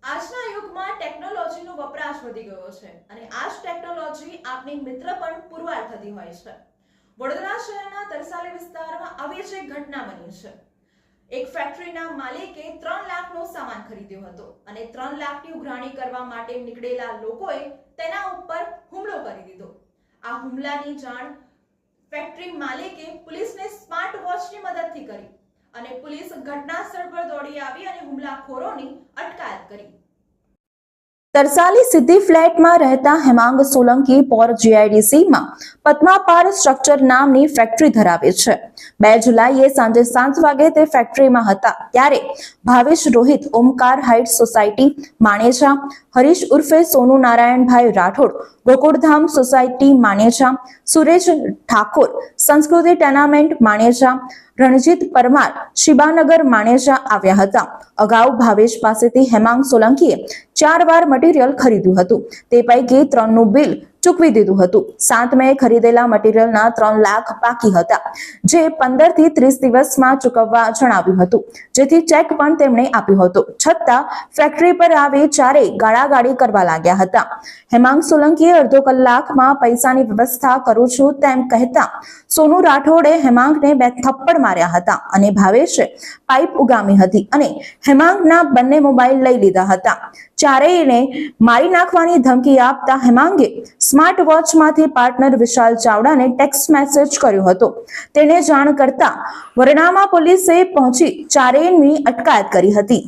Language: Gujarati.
આજના યુગમાં ટેકનોલોજીનો વપરાશ વધી ગયો છે અને આ જ ટેકનોલોજી આપણી મિત્ર પણ પુરવાર થતી હોય છે। વડોદરા શહેરના તરસાલી વિસ્તારમાં આવી જ એક ઘટના બની છે। એક ફેક્ટરીના માલિકે 3 લાખનો સામાન ખરીદ્યો હતો અને 3 લાખની ઉઘરાણી કરવા માટે નીકળેલા લોકોએ તેના ઉપર હુમલો કરી દીધો। આ હુમલાની જાણ ફેક્ટરી માલિકે પોલીસને સ્માર્ટ વોચની મદદથી કરી અને પોલીસ ઘટના સ્થળ પર દોડી આવી અને હુમલાખોરોની અટકાયત કરી। तरसाली सिद्धि फ्लेट में रहता हेमांग सोलंकी पोर जीआईडीसी में पद्मापार स्ट्रक्चर नामनी फैक्टरी धरावे छे। 2 जुलाईए सांजे 7 वागे ते फैक्टरी में हता त्यारे भावेश रोहित ओमकार हाइट सोसायटी माणेजा, हरीश उर्फे सोनू नारायण भाई राठौड़ गोकुलधाम सोसायटी माणेजा, सुरेश ठाकुर संस्कृति टेनामेंट माणेजा, रणजीत परमार शिबानगर माणेजा आव्या हता। अगाऊ भावेश पासेथी हेमांग सोलंकीए 4 વાર મટીરીયલ ખરીદ્યું હતું। તે પૈકી 3 નું બિલ ચૂકવી દીધું હતું। 7 મે ખરીદેલા મટીરીયલના 3 લાખ બાકી હતા જે 15 થી 30 દિવસમાં ચૂકવવા જણાવ્યું હતું જેથી ચેક પણ તેમણે આપ્યો હતો। છતાં ફેક્ટરી પર આવી ચારેય ગાળાગાળી કરવા લાગ્યા હતા। હેમાંગ સોલંકીએ અડધો કલાકમાં પૈસાની વ્યવસ્થા કરું છું તેમ કહેતા સોનુ રાઠોડે હેમાંગને 2 થપ્પડ માર્યા હતા અને ભાવેશે પાઇપ ઉગામી હતી અને હેમાંગના બંને મોબાઈલ લઈ લીધા હતા। ચારેયને મારી નાખવાની ધમકી આપતા હેમાંગે સ્માર્ટ વોચમાંથી પાર્ટનર વિશાલ ચાવડાને ટેક્સ્ટ મેસેજ કર્યો હતો। તેને જાણ કરતા વરણામા પોલીસે પહોંચી ચારેયની અટકાયત કરી હતી।